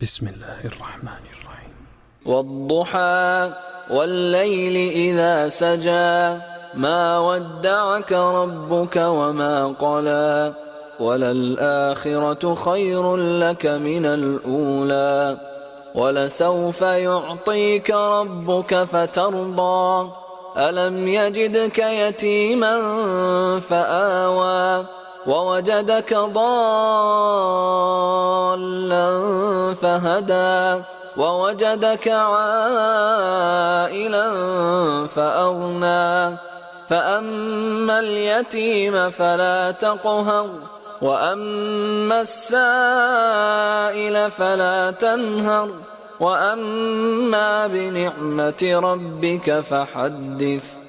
بسم الله الرحمن الرحيم. والضحى والليل إذا سجى ما ودعك ربك وما قلى وللآخرة خير لك من الأولى ولسوف يعطيك ربك فترضى ألم يجدك يتيما فآوى ووجدك ضالا فهدى ووجدك عائلا فأغنى فأما اليتيم فلا تقهر وأما السائل فلا تنهر وأما بنعمة ربك فحدث.